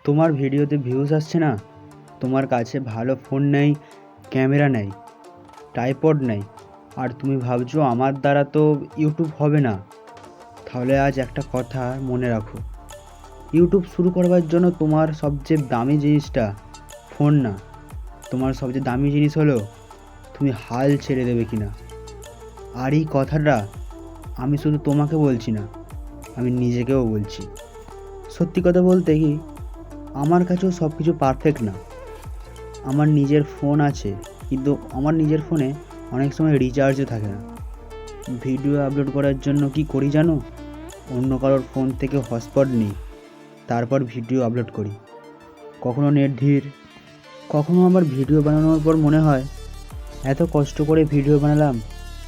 তোমার ভিডিওতে ভিউজ আসছে না, তোমার কাছে ভালো ফোন নেই, ক্যামেরা নেই, ট্রাইপড নেই, আর তুমি ভাবছো আমার দ্বারা তো ইউটিউব হবে না। তাহলে আজ একটা কথা মনে রাখো, ইউটিউব শুরু করবার জন্য তোমার সবচেয়ে দামি জিনিসটা ফোন না, তোমার সবচেয়ে দামি জিনিস হলো তুমি হাল ছেড়ে দেবে কিনা। আর এই কথাটা আমি শুধু তোমাকে বলছি না, আমি নিজেকেও বলছি। সত্যি কথা বলতে কি, আমার কাছেও সব কিছু পারফেক্ট না। আমার নিজের ফোন আছে, কিন্তু আমার নিজের ফোনে অনেক সময় রিচার্জও থাকে না। ভিডিও আপলোড করার জন্য কি করি জানো? অন্য কারোর ফোন থেকে হটস্পট নিই, তারপর ভিডিও আপলোড করি। কখনো নেট ধীর, কখনো আবার ভিডিও বানানোর পর মনে হয় এত কষ্ট করে ভিডিও বানালাম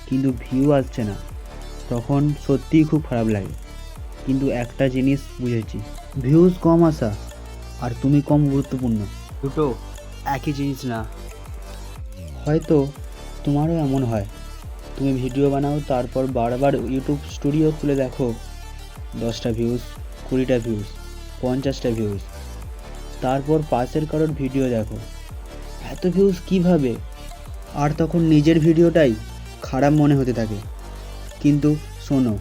কিন্তু ভিউ আসছে না, তখন সত্যিই খুব খারাপ লাগে। কিন্তু একটা জিনিস বুঝেছি, ভিউজ কম আসা আর তুমি কম গুরুত্বপূর্ণ দুটো একই জিনিস না। হয়তো তোমারও এমন হয়, তুমি ভিডিও বানাও, তারপর বারবার ইউটিউব স্টুডিও খুলে দেখো 10টা ভিউজ, 20টা ভিউজ, 50টা ভিউজ, তারপর পাশের কারোর ভিডিও দেখো, এত ভিউজ কীভাবে? আর তখন নিজের ভিডিওটাই খারাপ মনে হতে থাকে। কিন্তু শোনো,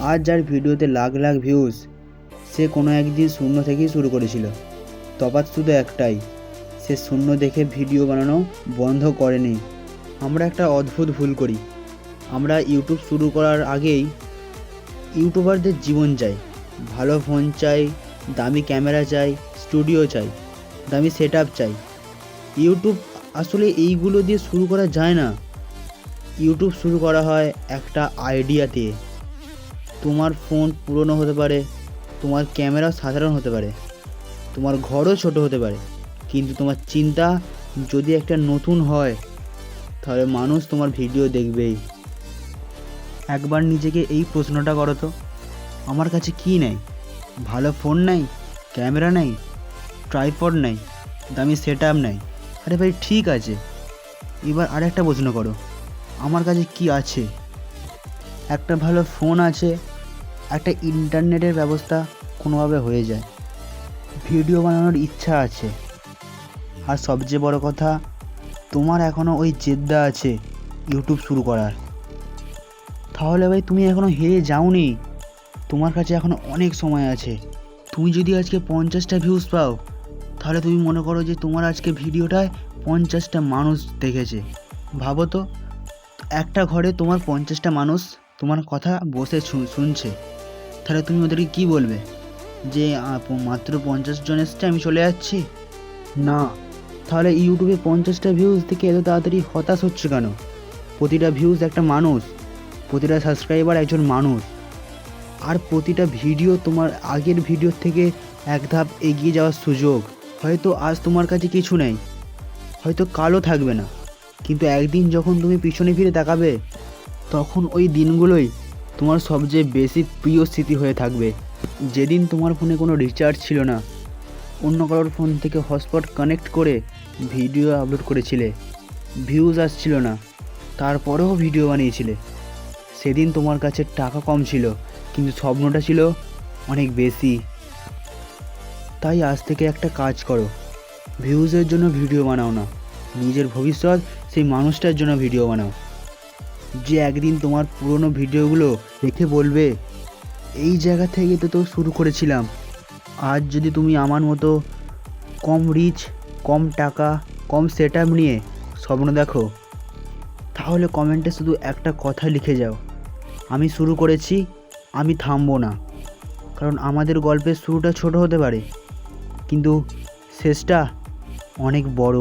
আজ যার ভিডিওতে লাখ লাখ ভিউজ, সে কোনো একদিন শূন্য থেকেই শুরু করেছিল। তফাৎ শুধু একটাই, সে শূন্য দেখে ভিডিও বানানো বন্ধ করেনি। আমরা একটা অদ্ভুত ভুল করি, আমরা ইউটিউব শুরু করার আগেই ইউটিউবারদের জীবন চাই, ভালো ফোন চাই, দামি ক্যামেরা চাই, স্টুডিও চাই, দামি সেট আপ চাই। ইউটিউব আসলে এইগুলো দিয়ে শুরু করা যায় না। ইউটিউব শুরু করা হয় একটা আইডিয়া দিয়ে। তোমার ফোন পুরনো হতে পারে, তোমার ক্যামেরা সাধারণ হতে পারে, তোমার ঘরও ছোট হতে পারে, কিন্তু তোমার চিন্তা যদি একটা নতুন হয়, তাহলে মানুষ তোমার ভিডিও দেখবেই। একবার নিজেকে এই প্রশ্নটা করো তো, আমার কাছে কি নেই? ভালো ফোন নেই, ক্যামেরা নেই, ট্রাইপড নেই, দামি সেট আপ নেই। আরে ভাই ঠিক আছে, এবার আরেকটা প্রশ্ন করো, আমার কাছে কি আছে? একটা ভালো ফোন আছে, একটা ইন্টারনেটের ব্যবস্থা কোনোভাবে হয়ে যায়, ভিডিও বানানোর ইচ্ছা আছে, আর সবচেয়ে বড় কথা, তোমার এখনও ওই জেদ্দা আছে ইউটিউব শুরু করার। তাহলে ভাই তুমি এখনও হেরে যাওনি, তোমার কাছে এখনও অনেক সময় আছে। তুমি যদি আজকে 50টা ভিউজ পাও, তাহলে তুমি মনে করো যে তোমার আজকে ভিডিওটায় 50টা মানুষ দেখেছে। ভাবো তো, একটা ঘরে তোমার 50টা মানুষ তোমার কথা বসে শুনছে, তাহলে তুমি ওদেরকে কী বলবে? যে মাত্র 50 জন এসছে, আমি চলে যাচ্ছি? না। তাহলে ইউটিউবে 50টা ভিউজ থেকে এত তাড়াতাড়ি হতাশ হচ্ছে কেন? প্রতিটা ভিউজ একটা মানুষ, প্রতিটা সাবস্ক্রাইবার একজন মানুষ, আর প্রতিটা ভিডিও তোমার আগের ভিডিওর থেকে এক ধাপ এগিয়ে যাওয়ার সুযোগ। হয়তো আজ তোমার কাছে কিছু নেই, হয়তো কালও থাকবে না, কিন্তু একদিন যখন তুমি পিছনে ফিরে তাকাবে, তখন ওই দিনগুলোই তোমার সবচেয়ে বেশি প্রিয় স্মৃতি হয়ে থাকবে। যেদিন তোমার ফোনে কোনো রিচার্জ ছিল না, অন্য কারোর ফোন থেকে হটস্পট কানেক্ট করে ভিডিও আপলোড করেছিলে, ভিউজ আসছিল না, তারপরেও ভিডিও বানিয়েছিলে। সেদিন তোমার কাছে টাকা কম ছিল, কিন্তু স্বপ্নটা ছিল অনেক বেশি। তাই আজ থেকে একটা কাজ করো, ভিউজের জন্য ভিডিও বানাও না, নিজের ভবিষ্যৎ সেই মানুষটার জন্য ভিডিও বানাও, যে একদিন তোমার পুরনো ভিডিওগুলো দেখে বলবে, এই জায়গা থেকে তো শুরু করেছিলাম। আজ যদি তুমি আমার মতো কম রিচ, কম টাকা, কম সেট আপ নিয়ে স্বপ্ন দেখো, তাহলে কমেন্টে শুধু একটা কথা লিখে যাও, আমি শুরু করেছি, আমি থামবো না। কারণ আমাদের গল্পের শুরুটা ছোট হতে পারে, কিন্তু শেষটা অনেক বড়।